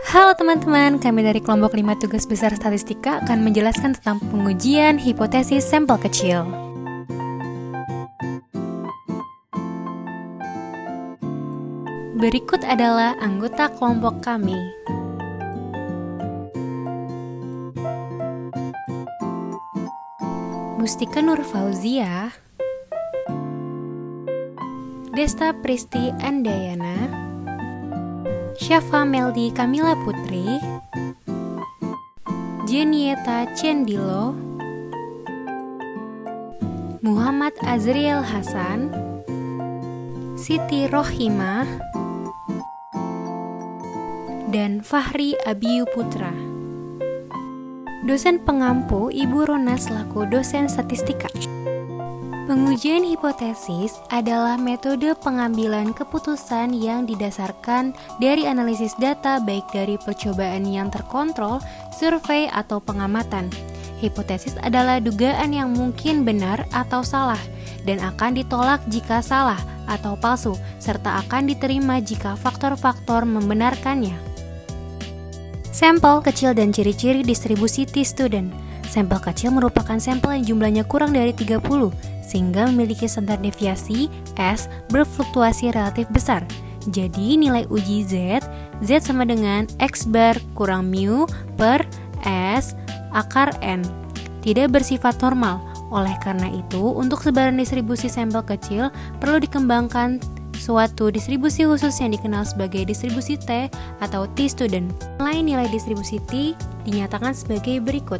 Halo teman-teman, kami dari kelompok 5 tugas besar statistika akan menjelaskan tentang pengujian hipotesis sampel kecil. Berikut adalah anggota kelompok kami. Mustika Nur Fauzia, Desta Pristi Andayana, Syafa Meldi Kamila Putri, Jenieta Cendilo, Muhammad Azriel Hasan, Siti Rohimah, dan Fahri Abiyu Putra. Dosen pengampu Ibu Rona selaku dosen statistika. Pengujian hipotesis adalah metode pengambilan keputusan yang didasarkan dari analisis data baik dari percobaan yang terkontrol, survei, atau pengamatan. Hipotesis adalah dugaan yang mungkin benar atau salah dan akan ditolak jika salah atau palsu, serta akan diterima jika faktor-faktor membenarkannya. Sampel kecil dan ciri-ciri distribusi T-student. Sampel kecil merupakan sampel yang jumlahnya kurang dari 30, sehingga memiliki standar deviasi S berfluktuasi relatif besar. Jadi nilai uji Z sama dengan X bar kurang mu per S akar N. Tidak bersifat normal. Oleh karena itu, untuk sebaran distribusi sampel kecil perlu dikembangkan suatu distribusi khusus yang dikenal sebagai distribusi T atau T-student. Nilai distribusi T dinyatakan sebagai berikut.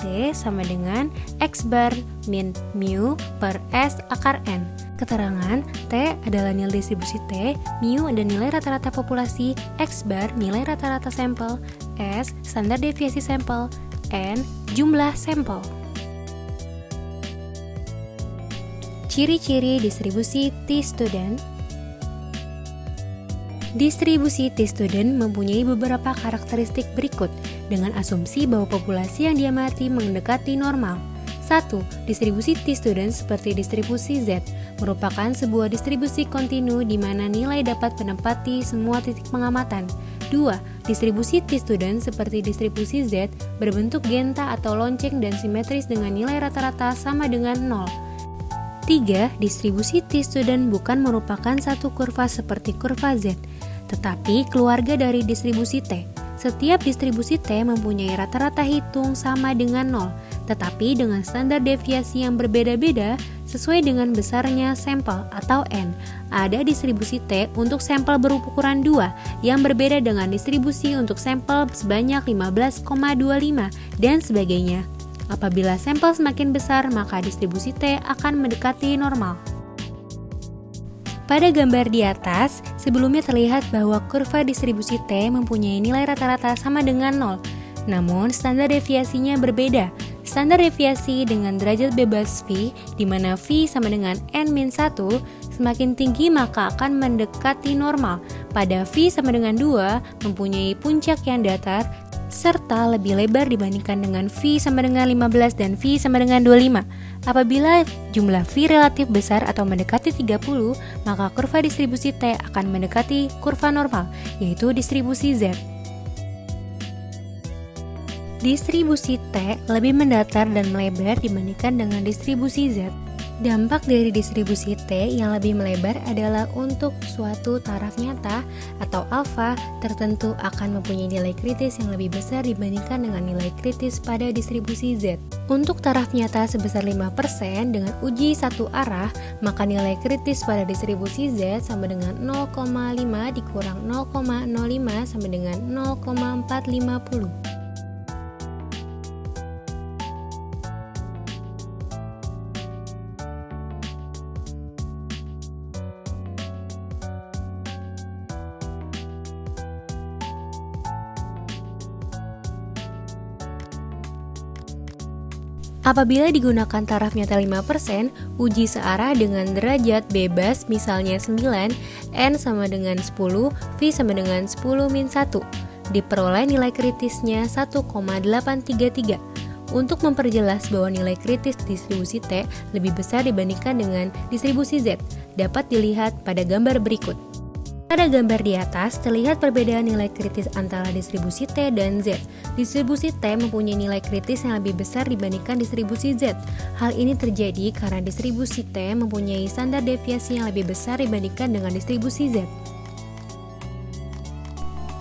T sama dengan X bar min mu per S akar N. Keterangan T adalah nilai distribusi T, mu dan nilai rata-rata populasi, X bar nilai rata-rata sampel, S standar deviasi sampel, N jumlah sampel. Ciri-ciri distribusi T-student. Distribusi T-student mempunyai beberapa karakteristik berikut dengan asumsi bahwa populasi yang diamati mendekati normal. 1. Distribusi T-student seperti distribusi Z merupakan sebuah distribusi kontinu di mana nilai dapat menempati semua titik pengamatan. 2. Distribusi T-student seperti distribusi Z berbentuk genta atau lonceng dan simetris dengan nilai rata-rata sama dengan 0. 3. Distribusi T-student bukan merupakan satu kurva seperti kurva Z, tetapi keluarga dari distribusi T. Setiap distribusi T mempunyai rata-rata hitung sama dengan 0, tetapi dengan standar deviasi yang berbeda-beda sesuai dengan besarnya sampel atau N. Ada distribusi T untuk sampel berukuran 2 yang berbeda dengan distribusi untuk sampel sebanyak 15,25 dan sebagainya. Apabila sampel semakin besar, maka distribusi T akan mendekati normal. Pada gambar di atas, sebelumnya terlihat bahwa kurva distribusi T mempunyai nilai rata-rata sama dengan 0. Namun, standar deviasinya berbeda. Standar deviasi dengan derajat bebas V, di mana V sama dengan N-1, semakin tinggi maka akan mendekati normal. Pada V sama dengan 2, mempunyai puncak yang datar, serta lebih lebar dibandingkan dengan V sama dengan 15 dan V sama dengan 25. Apabila jumlah V relatif besar atau mendekati 30, maka kurva distribusi T akan mendekati kurva normal, yaitu distribusi Z. Distribusi T lebih mendatar dan melebar dibandingkan dengan distribusi Z. Dampak dari distribusi T yang lebih melebar adalah untuk suatu taraf nyata atau alfa tertentu akan mempunyai nilai kritis yang lebih besar dibandingkan dengan nilai kritis pada distribusi Z. Untuk taraf nyata sebesar 5% dengan uji satu arah, maka nilai kritis pada distribusi Z sama dengan 0,5 dikurang 0,05 sama dengan 0,450. Apabila digunakan taraf nyata 5%, uji searah dengan derajat bebas misalnya 9, N sama dengan 10, V sama dengan 10-1. Diperoleh nilai kritisnya 1,833. Untuk memperjelas bahwa nilai kritis distribusi T lebih besar dibandingkan dengan distribusi Z, dapat dilihat pada gambar berikut. Pada gambar di atas, terlihat perbedaan nilai kritis antara distribusi T dan Z. Distribusi T mempunyai nilai kritis yang lebih besar dibandingkan distribusi Z. Hal ini terjadi karena distribusi T mempunyai standar deviasi yang lebih besar dibandingkan dengan distribusi Z.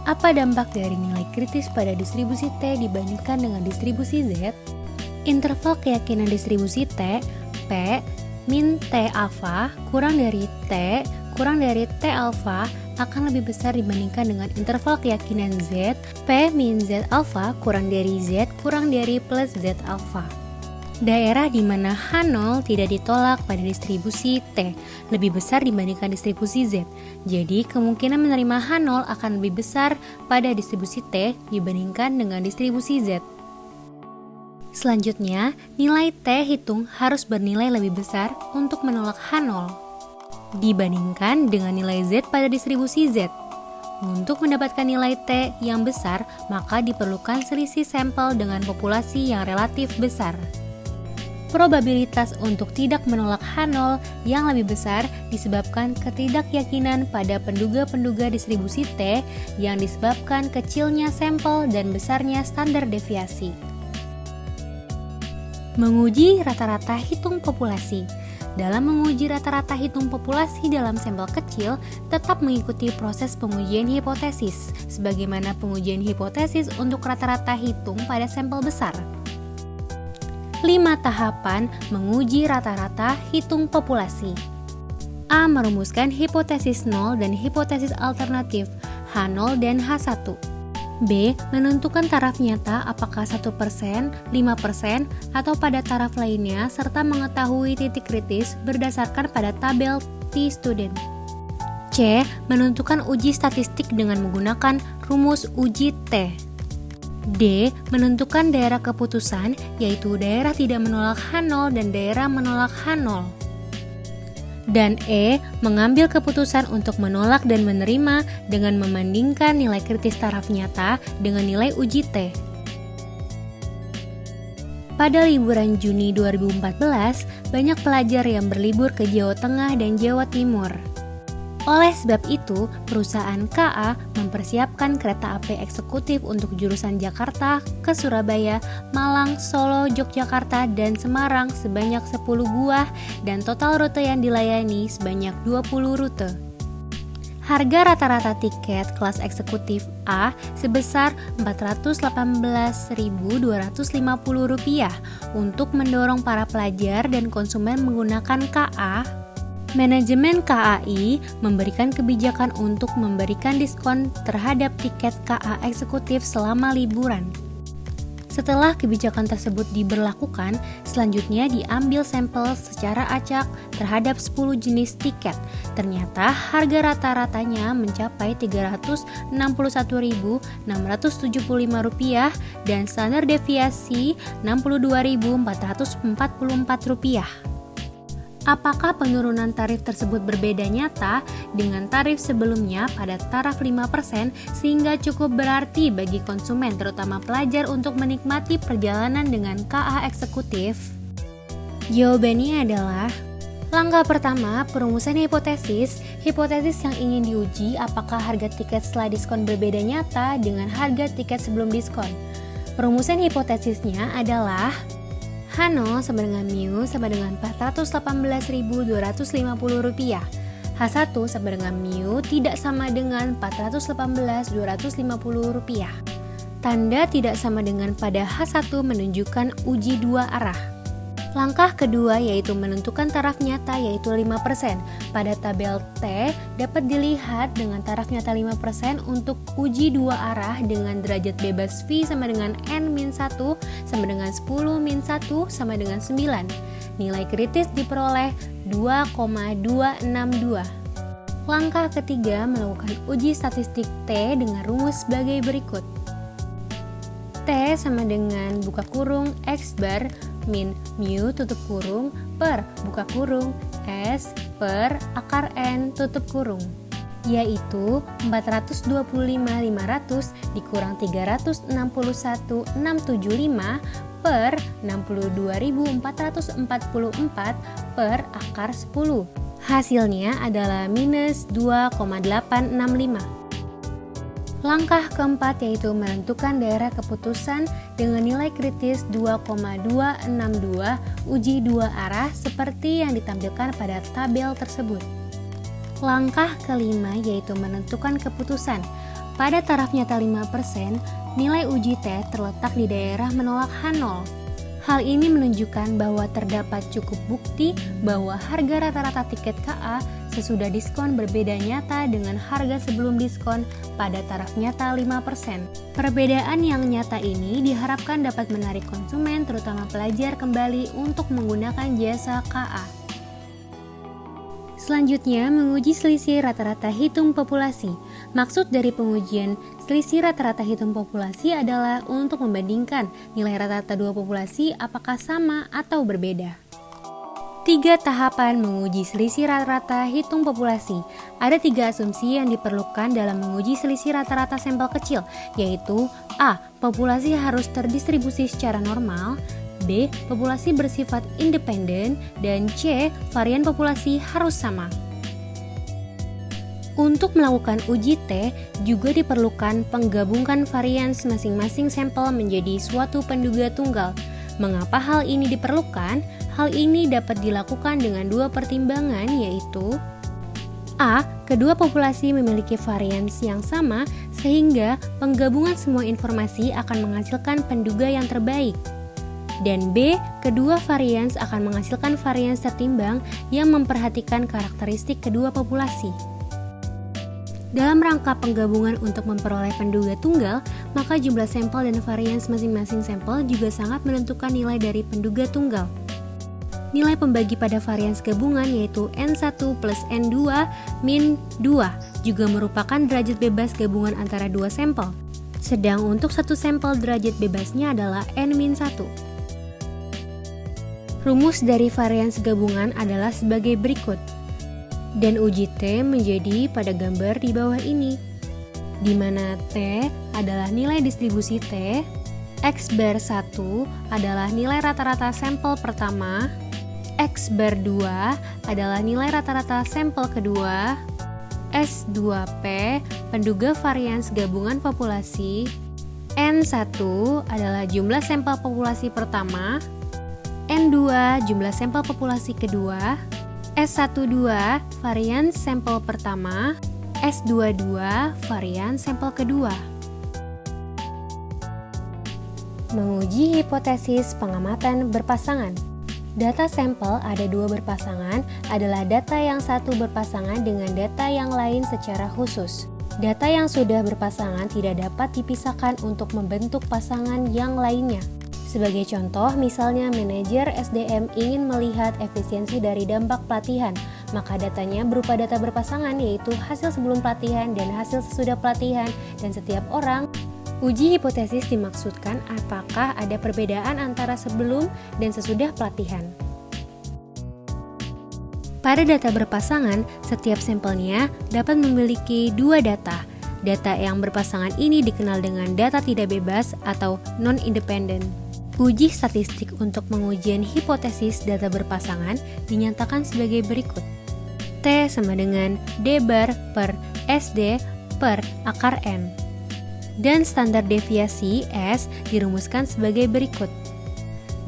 Apa dampak dari nilai kritis pada distribusi T dibandingkan dengan distribusi Z? Interval keyakinan distribusi T, P, min T alfa kurang dari T kurang dari T alfa akan lebih besar dibandingkan dengan interval keyakinan Z, P min Z alfa kurang dari Z kurang dari plus Z alfa. Daerah di mana H0 tidak ditolak pada distribusi T lebih besar dibandingkan distribusi Z. Jadi, kemungkinan menerima H0 akan lebih besar pada distribusi T dibandingkan dengan distribusi Z. Selanjutnya, nilai T hitung harus bernilai lebih besar untuk menolak H0 dibandingkan dengan nilai Z pada distribusi Z. Untuk mendapatkan nilai T yang besar, maka diperlukan selisih sampel dengan populasi yang relatif besar. Probabilitas untuk tidak menolak H0 yang lebih besar disebabkan ketidakyakinan pada penduga-penduga distribusi T yang disebabkan kecilnya sampel dan besarnya standar deviasi. Menguji rata-rata hitung populasi. Dalam menguji rata-rata hitung populasi dalam sampel kecil, tetap mengikuti proses pengujian hipotesis, sebagaimana pengujian hipotesis untuk rata-rata hitung pada sampel besar. 5 tahapan menguji rata-rata hitung populasi. A. Merumuskan hipotesis 0 dan hipotesis alternatif H0 dan H1. B. Menentukan taraf nyata apakah 1%, 5%, atau pada taraf lainnya serta mengetahui titik kritis berdasarkan pada tabel T-student. C. Menentukan uji statistik dengan menggunakan rumus uji T. D. Menentukan daerah keputusan, yaitu daerah tidak menolak H0 dan daerah menolak H0. Dan E. Mengambil keputusan untuk menolak dan menerima dengan membandingkan nilai kritis taraf nyata dengan nilai uji T. Pada liburan Juni 2014, banyak pelajar yang berlibur ke Jawa Tengah dan Jawa Timur. Oleh sebab itu, perusahaan KA mempersiapkan kereta api eksekutif untuk jurusan Jakarta ke Surabaya, Malang, Solo, Yogyakarta, dan Semarang sebanyak 10 buah dan total rute yang dilayani sebanyak 20 rute. Harga rata-rata tiket kelas eksekutif A sebesar Rp418.250 untuk mendorong para pelajar dan konsumen menggunakan KA. Manajemen KAI memberikan kebijakan untuk memberikan diskon terhadap tiket KA eksekutif selama liburan. Setelah kebijakan tersebut diberlakukan, selanjutnya diambil sampel secara acak terhadap 10 jenis tiket. Ternyata harga rata-ratanya mencapai Rp361.675 dan standar deviasi Rp62.444. Apakah penurunan tarif tersebut berbeda nyata dengan tarif sebelumnya pada taraf 5% sehingga cukup berarti bagi konsumen terutama pelajar untuk menikmati perjalanan dengan KA eksekutif? Jawabannya adalah langkah pertama, perumusan hipotesis. Hipotesis yang ingin diuji apakah harga tiket setelah diskon berbeda nyata dengan harga tiket sebelum diskon. Perumusan hipotesisnya adalah H0 sama dengan mu sama dengan Rp418.250. H1 sama dengan mu tidak sama dengan Rp418.250. Tanda tidak sama dengan pada H1 menunjukkan uji dua arah. Langkah kedua yaitu menentukan taraf nyata yaitu 5%. Pada tabel T dapat dilihat dengan taraf nyata 5% untuk uji dua arah dengan derajat bebas V sama dengan N-1 sama dengan 10-1 sama dengan 9. Nilai kritis diperoleh 2,262. Langkah ketiga melakukan uji statistik T dengan rumus sebagai berikut. T sama dengan buka kurung X bar min mu tutup kurung per buka kurung S per akar N tutup kurung, yaitu 425.500 dikurang 361.675 per 62.444 per akar 10. Hasilnya adalah minus 2,865. Langkah keempat yaitu menentukan daerah keputusan dengan nilai kritis 2,262 uji dua arah seperti yang ditampilkan pada tabel tersebut. Langkah kelima yaitu menentukan keputusan. Pada taraf nyata 5%, nilai uji T terletak di daerah menolak H0. Hal ini menunjukkan bahwa terdapat cukup bukti bahwa harga rata-rata tiket KA sesudah diskon berbeda nyata dengan harga sebelum diskon pada taraf nyata 5%. Perbedaan yang nyata ini diharapkan dapat menarik konsumen terutama pelajar kembali untuk menggunakan jasa KA. Selanjutnya, menguji selisih rata-rata hitung populasi. Maksud dari pengujian selisih rata-rata hitung populasi adalah untuk membandingkan nilai rata-rata dua populasi apakah sama atau berbeda. 3 tahapan menguji selisih rata-rata hitung populasi. Ada 3 asumsi yang diperlukan dalam menguji selisih rata-rata sampel kecil, yaitu A. Populasi harus terdistribusi secara normal, B. Populasi bersifat independen, dan C. Varian populasi harus sama. Untuk melakukan uji T, juga diperlukan penggabungkan varians masing-masing sampel menjadi suatu penduga tunggal. Mengapa hal ini diperlukan? Hal ini dapat dilakukan dengan 2 pertimbangan, yaitu A. Kedua populasi memiliki varians yang sama, sehingga penggabungan semua informasi akan menghasilkan penduga yang terbaik. Dan B. Kedua varians akan menghasilkan varians tertimbang yang memperhatikan karakteristik kedua populasi. Dalam rangka penggabungan untuk memperoleh penduga tunggal, maka jumlah sampel dan varians masing-masing sampel juga sangat menentukan nilai dari penduga tunggal. Nilai pembagi pada varians gabungan yaitu N1 plus N2 min 2 juga merupakan derajat bebas gabungan antara dua sampel. Sedang untuk satu sampel derajat bebasnya adalah N-1. Rumus dari varians gabungan adalah sebagai berikut. Dan uji T menjadi pada gambar di bawah ini, di mana T adalah nilai distribusi T, X bar 1 adalah nilai rata-rata sampel pertama, X bar 2 adalah nilai rata-rata sampel kedua, S2P penduga varians gabungan populasi, N1 adalah jumlah sampel populasi pertama, N2 jumlah sampel populasi kedua, S12 varian sampel pertama, S22 varian sampel kedua. Menguji hipotesis pengamatan berpasangan. Data sampel ada 2 berpasangan adalah data yang satu berpasangan dengan data yang lain secara khusus. Data yang sudah berpasangan tidak dapat dipisahkan untuk membentuk pasangan yang lainnya. Sebagai contoh, misalnya manajer SDM ingin melihat efisiensi dari dampak pelatihan, maka datanya berupa data berpasangan yaitu hasil sebelum pelatihan dan hasil sesudah pelatihan dan setiap orang. Uji hipotesis dimaksudkan apakah ada perbedaan antara sebelum dan sesudah pelatihan. Pada data berpasangan, setiap sampelnya dapat memiliki 2 data. Data yang berpasangan ini dikenal dengan data tidak bebas atau non-independent. Uji statistik untuk pengujian hipotesis data berpasangan dinyatakan sebagai berikut. T sama dengan D bar per SD per akar N. Dan standar deviasi S dirumuskan sebagai berikut,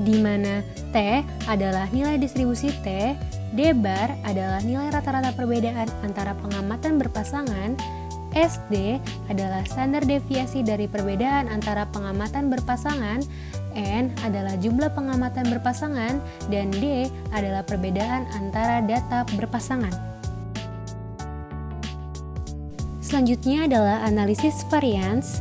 di mana T adalah nilai distribusi T, D bar adalah nilai rata-rata perbedaan antara pengamatan berpasangan, SD adalah standar deviasi dari perbedaan antara pengamatan berpasangan, N adalah jumlah pengamatan berpasangan, dan D adalah perbedaan antara data berpasangan. Selanjutnya adalah analisis varians.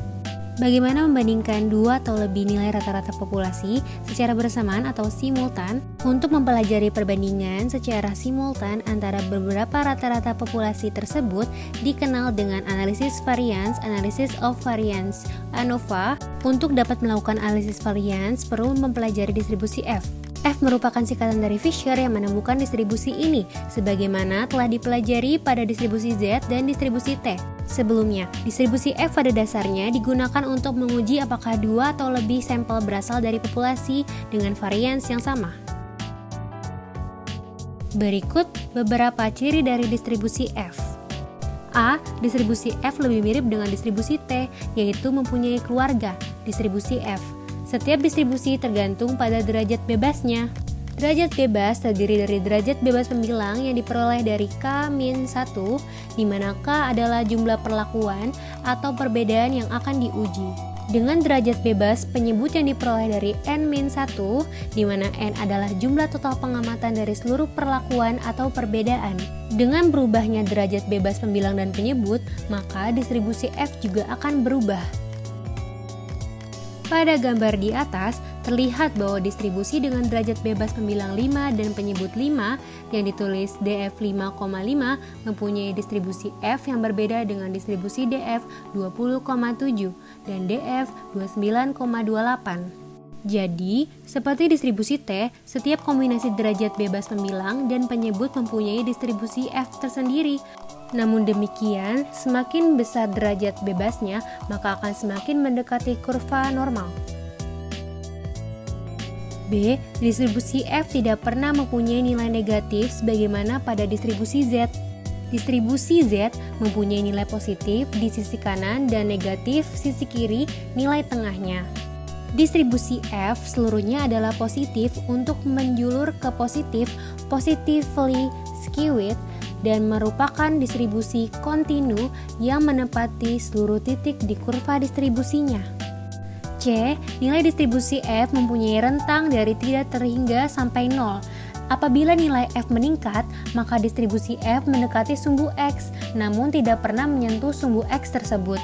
Bagaimana membandingkan 2 atau lebih nilai rata-rata populasi secara bersamaan atau simultan. Untuk mempelajari perbandingan secara simultan antara beberapa rata-rata populasi tersebut dikenal dengan analisis varians, analysis of variance, ANOVA. Untuk dapat melakukan analisis varians perlu mempelajari distribusi F. F merupakan singkatan dari Fisher yang menemukan distribusi ini, sebagaimana telah dipelajari pada distribusi Z dan distribusi T. Sebelumnya, distribusi F pada dasarnya digunakan untuk menguji apakah 2 atau lebih sampel berasal dari populasi dengan varians yang sama. Berikut beberapa ciri dari distribusi F. A. Distribusi F lebih mirip dengan distribusi T, yaitu mempunyai keluarga, distribusi F. Setiap distribusi tergantung pada derajat bebasnya. Derajat bebas terdiri dari derajat bebas pembilang yang diperoleh dari K-1, di mana K adalah jumlah perlakuan atau perbedaan yang akan diuji. Dengan derajat bebas penyebut yang diperoleh dari N-1, di mana N adalah jumlah total pengamatan dari seluruh perlakuan atau perbedaan. Dengan berubahnya derajat bebas pembilang dan penyebut, maka distribusi F juga akan berubah. Pada gambar di atas, terlihat bahwa distribusi dengan derajat bebas pembilang 5 dan penyebut 5 yang ditulis DF 5,5 mempunyai distribusi F yang berbeda dengan distribusi DF 20,7 dan DF 29,28. Jadi, seperti distribusi T, setiap kombinasi derajat bebas pembilang dan penyebut mempunyai distribusi F tersendiri. Namun demikian, semakin besar derajat bebasnya, maka akan semakin mendekati kurva normal. B. Distribusi F tidak pernah mempunyai nilai negatif sebagaimana pada distribusi Z. Distribusi Z mempunyai nilai positif di sisi kanan dan negatif sisi kiri nilai tengahnya. Distribusi F seluruhnya adalah positif untuk menjulur ke positif, positively skewed, dan merupakan distribusi kontinu yang menempati seluruh titik di kurva distribusinya. C. Nilai distribusi F mempunyai rentang dari tidak terhingga sampai 0. Apabila nilai F meningkat, maka distribusi F mendekati sumbu X, namun tidak pernah menyentuh sumbu X tersebut.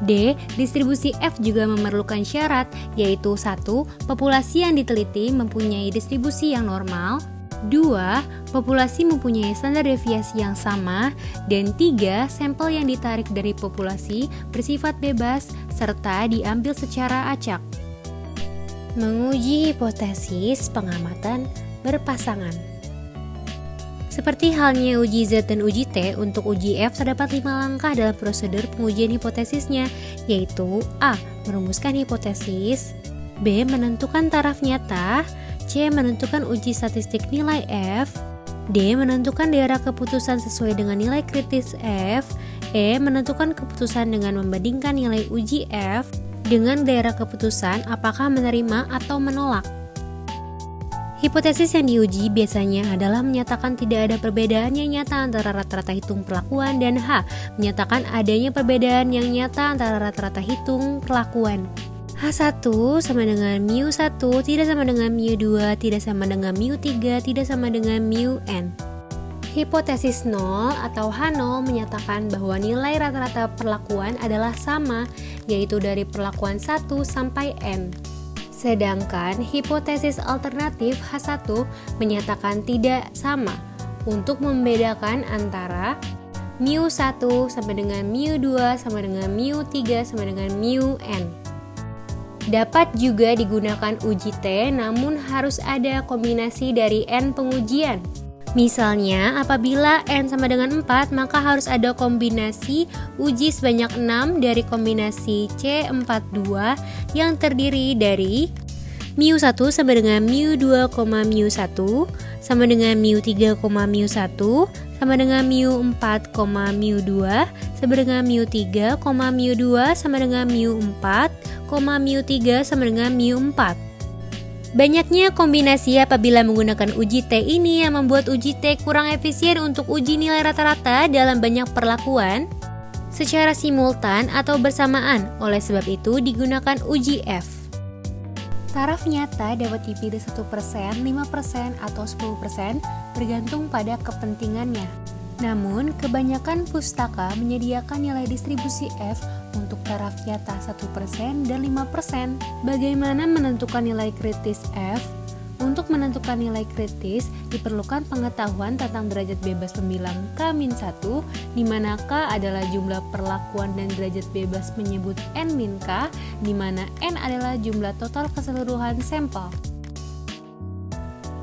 D. Distribusi F juga memerlukan syarat, yaitu 1. Populasi yang diteliti mempunyai distribusi yang normal, 2. Populasi mempunyai standar deviasi yang sama, dan 3. Sampel yang ditarik dari populasi bersifat bebas serta diambil secara acak. Menguji hipotesis pengamatan berpasangan. Seperti halnya uji Z dan uji T, untuk uji F terdapat 5 langkah dalam prosedur pengujian hipotesisnya, yaitu A. Merumuskan hipotesis, B. Menentukan taraf nyata, C. Menentukan uji statistik nilai F, D. Menentukan daerah keputusan sesuai dengan nilai kritis F, E. Menentukan keputusan dengan membandingkan nilai uji F dengan daerah keputusan apakah menerima atau menolak. Hipotesis yang diuji biasanya adalah menyatakan tidak ada perbedaan yang nyata antara rata-rata hitung perlakuan, dan H. Menyatakan adanya perbedaan yang nyata antara rata-rata hitung perlakuan. H1 sama dengan mu1 tidak sama dengan mu2 tidak sama dengan mu3 tidak sama dengan mu(n). Hipotesis 0 atau H0 menyatakan bahwa nilai rata-rata perlakuan adalah sama, yaitu dari perlakuan 1 sampai n. Sedangkan hipotesis alternatif H1 menyatakan tidak sama untuk membedakan antara mu1 sama dengan mu2 sama dengan mu3 sama dengan mu(n). Dapat juga digunakan uji T, namun harus ada kombinasi dari n pengujian. Misalnya, apabila n sama dengan 4, maka harus ada kombinasi uji sebanyak 6 dari kombinasi C42 yang terdiri dari mu1 sama dengan mu2, mu1 sama dengan mu3, mu1 sama dengan mu4, mu2 sama dengan mu3, mu2 sama dengan mu4, mu3 sama dengan mu4. Banyaknya kombinasi apabila menggunakan uji T ini yang membuat uji T kurang efisien untuk uji nilai rata-rata dalam banyak perlakuan secara simultan atau bersamaan. Oleh sebab itu digunakan uji F. Taraf nyata dapat dipilih 1%, 5%, atau 10% bergantung pada kepentingannya. Namun, kebanyakan pustaka menyediakan nilai distribusi F untuk taraf nyata 1% dan 5%. Bagaimana menentukan nilai kritis F? Untuk menentukan nilai kritis, diperlukan pengetahuan tentang derajat bebas pembilang K-1, di mana K adalah jumlah perlakuan dan derajat bebas menyebut N-K, di mana N adalah jumlah total keseluruhan sampel.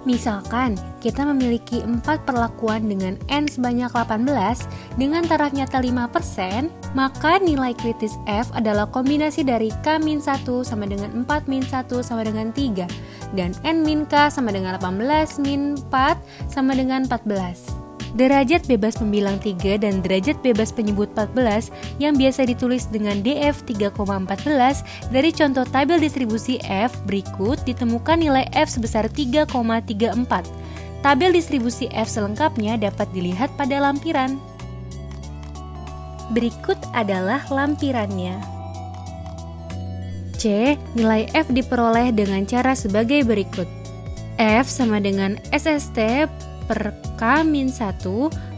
Misalkan, kita memiliki 4 perlakuan dengan N sebanyak 18 dengan taraf nyata 5%, maka nilai kritis F adalah kombinasi dari K-1 sama dengan 4-1 sama dengan 3, dan N-K sama dengan 18-4 sama dengan 14. Derajat bebas pembilang 3 dan derajat bebas penyebut 14 yang biasa ditulis dengan DF 3,14 dari contoh tabel distribusi F berikut ditemukan nilai F sebesar 3,34. Tabel distribusi F selengkapnya dapat dilihat pada lampiran. Berikut adalah lampirannya. C. Nilai F diperoleh dengan cara sebagai berikut. F sama dengan SST per K-1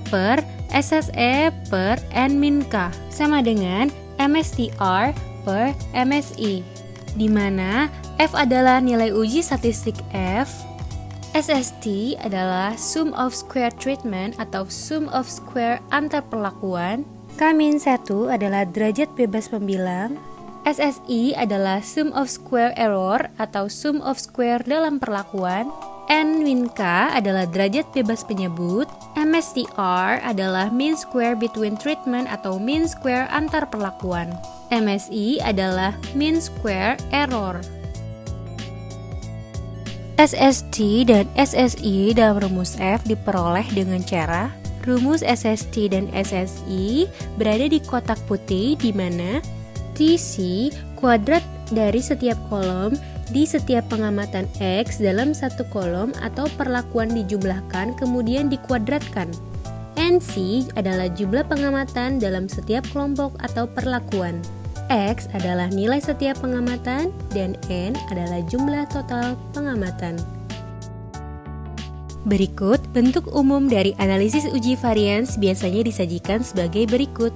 per SSE per N-K sama dengan MSTR per MSI, di mana F adalah nilai uji statistik F, SST adalah sum of square treatment atau sum of square antar perlakuan, K-1 adalah derajat bebas pembilang, SSI adalah sum of square error atau sum of square dalam perlakuan, N-K adalah derajat bebas penyebut, MSTR adalah mean square between treatment atau mean square antar perlakuan, MSI adalah mean square error. SST dan SSI dalam rumus F diperoleh dengan cara rumus SST dan SSI berada di kotak putih di mana TC kuadrat dari setiap kolom di setiap pengamatan X dalam satu kolom atau perlakuan dijumlahkan kemudian dikuadratkan. NC adalah jumlah pengamatan dalam setiap kelompok atau perlakuan. X adalah nilai setiap pengamatan dan N adalah jumlah total pengamatan. Berikut bentuk umum dari analisis uji varians biasanya disajikan sebagai berikut.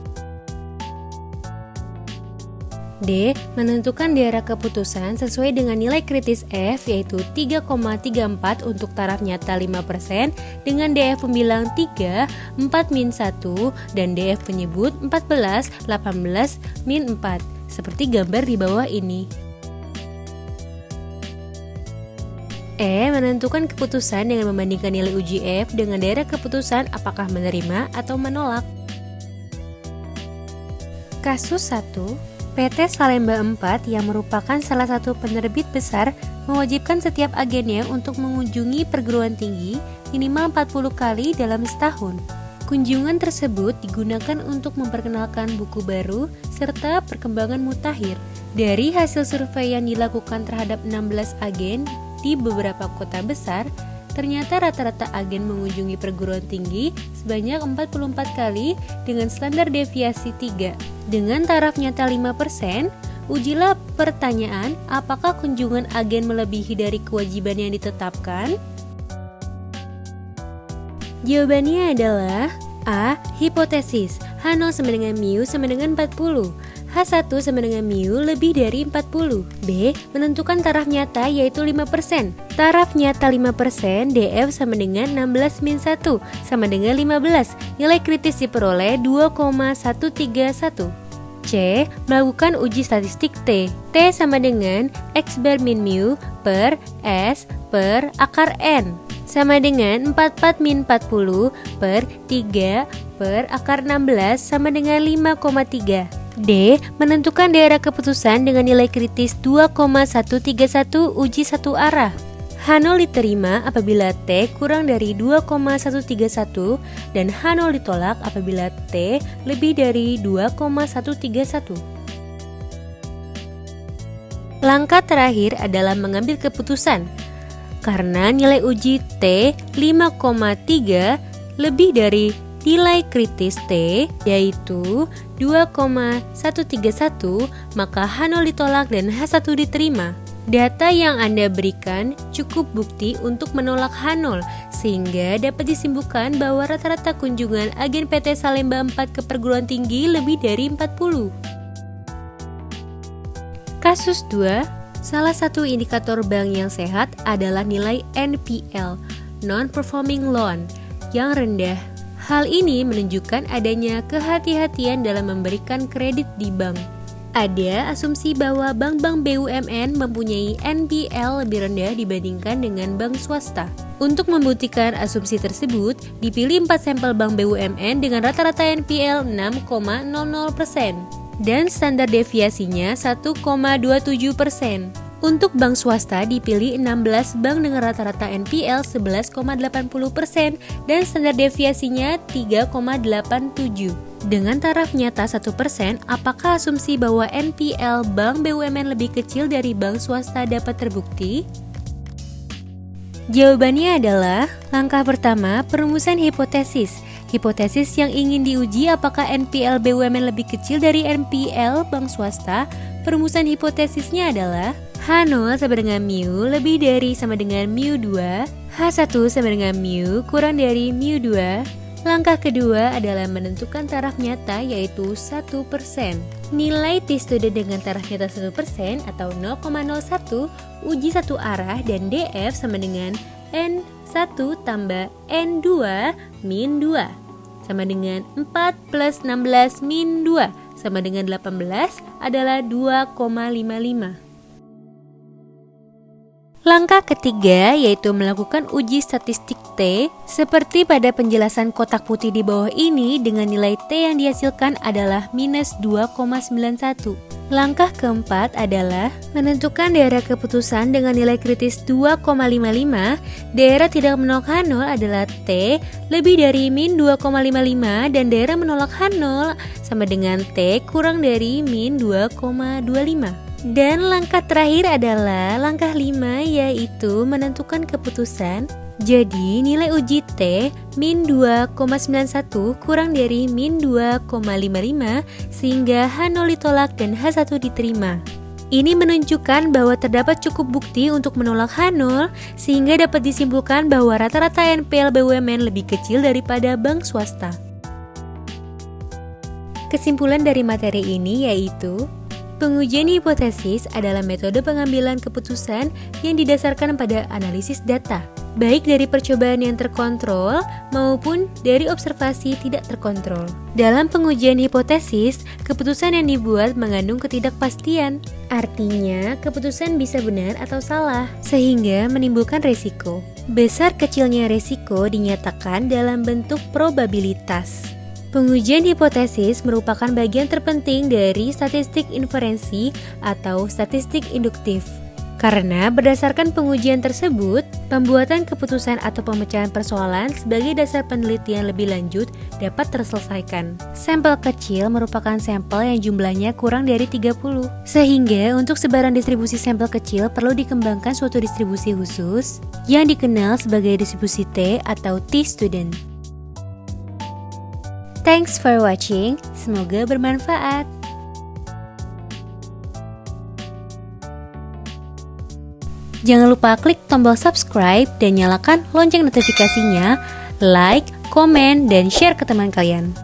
D. Menentukan daerah keputusan sesuai dengan nilai kritis F yaitu 3,34 untuk taraf nyata 5% dengan DF pembilang 3, 4-1 dan DF penyebut 14, 18-4 seperti gambar di bawah ini. E. Menentukan keputusan dengan membandingkan nilai uji F dengan daerah keputusan apakah menerima atau menolak. Kasus 1. PT Salemba 4 yang merupakan salah satu penerbit besar mewajibkan setiap agennya untuk mengunjungi perguruan tinggi minimal 40 kali dalam setahun. Kunjungan tersebut digunakan untuk memperkenalkan buku baru serta perkembangan mutakhir. Dari hasil survei yang dilakukan terhadap 16 agen di beberapa kota besar, ternyata rata-rata agen mengunjungi perguruan tinggi sebanyak 44 kali dengan standar deviasi 3. Dengan taraf nyata 5%, ujilah pertanyaan apakah kunjungan agen melebihi dari kewajiban yang ditetapkan? Jawabannya adalah A. Hipotesis H0 sama dengan mu sama dengan 40, H1 sama dengan mu lebih dari 40. B. Menentukan taraf nyata yaitu 5%. Taraf nyata 5% DF sama dengan 16-1 sama dengan 15. Nilai kritis diperoleh 2,131. C. Melakukan uji statistik T. T sama dengan X bar min mu per S per akar N sama dengan 44 min 40 per 3 per akar 16 sama dengan 5,3. D. Menentukan daerah keputusan dengan nilai kritis 2,131 uji satu arah. H0 diterima apabila T kurang dari 2,131 dan H0 ditolak apabila T lebih dari 2,131. Langkah terakhir adalah mengambil keputusan. Karena nilai uji T 5,3 lebih dari nilai kritis T yaitu 2,131, maka H0 ditolak dan H1 diterima. Data yang Anda berikan cukup bukti untuk menolak H0, sehingga dapat disimpulkan bahwa rata-rata kunjungan agen PT Salemba 4 ke perguruan tinggi lebih dari 40. Kasus 2, salah satu indikator bank yang sehat adalah nilai NPL, Non-Performing Loan, yang rendah. Hal ini menunjukkan adanya kehati-hatian dalam memberikan kredit di bank. Ada asumsi bahwa bank-bank BUMN mempunyai NPL lebih rendah dibandingkan dengan bank swasta. Untuk membuktikan asumsi tersebut, dipilih 4 sampel bank BUMN dengan rata-rata NPL 6,00% dan standar deviasinya 1,27%. Untuk bank swasta dipilih 16 bank dengan rata-rata NPL 11,80% dan standar deviasinya 3,87. Dengan taraf nyata 1%, apakah asumsi bahwa NPL bank BUMN lebih kecil dari bank swasta dapat terbukti? Jawabannya adalah langkah pertama, perumusan hipotesis. Hipotesis yang ingin diuji apakah NPL BUMN lebih kecil dari NPL bank swasta. Perumusan hipotesisnya adalah H0 sama dengan mu lebih dari sama dengan mu2, H1 sama dengan mu kurang dari mu2. Langkah kedua adalah menentukan taraf nyata yaitu 1%. Nilai T-student dengan taraf nyata 1% atau 0,01 uji satu arah dan DF sama dengan N1 tambah N2 min 2 sama dengan 4 plus 16 min 2 sama dengan 18 adalah 2,55. Langkah ketiga yaitu melakukan uji statistik T. Seperti pada penjelasan kotak putih di bawah ini dengan nilai T yang dihasilkan adalah minus 2,91. Langkah keempat adalah menentukan daerah keputusan dengan nilai kritis 2,55. Daerah tidak menolak H0 adalah T lebih dari min 2,55 dan daerah menolak H0 sama dengan T kurang dari min 2,25. Dan langkah terakhir adalah langkah 5 yaitu menentukan keputusan. Jadi nilai uji T min 2,91 kurang dari min 2,55 sehingga H0 ditolak dan H1 diterima. Ini menunjukkan bahwa terdapat cukup bukti untuk menolak H0 sehingga dapat disimpulkan bahwa rata-rata NPL BUMN lebih kecil daripada bank swasta. Kesimpulan dari materi ini yaitu pengujian hipotesis adalah metode pengambilan keputusan yang didasarkan pada analisis data, baik dari percobaan yang terkontrol maupun dari observasi tidak terkontrol. Dalam pengujian hipotesis, keputusan yang dibuat mengandung ketidakpastian. Artinya, keputusan bisa benar atau salah, sehingga menimbulkan resiko. Besar kecilnya resiko dinyatakan dalam bentuk probabilitas. Pengujian hipotesis merupakan bagian terpenting dari statistik inferensi atau statistik induktif. Karena berdasarkan pengujian tersebut, pembuatan keputusan atau pemecahan persoalan sebagai dasar penelitian lebih lanjut dapat terselesaikan. Sampel kecil merupakan sampel yang jumlahnya kurang dari 30. Sehingga untuk sebaran distribusi sampel kecil perlu dikembangkan suatu distribusi khusus yang dikenal sebagai distribusi T atau T-student. Thanks for watching, semoga bermanfaat. Jangan lupa klik tombol subscribe dan nyalakan lonceng notifikasinya, like, komen, dan share ke teman kalian.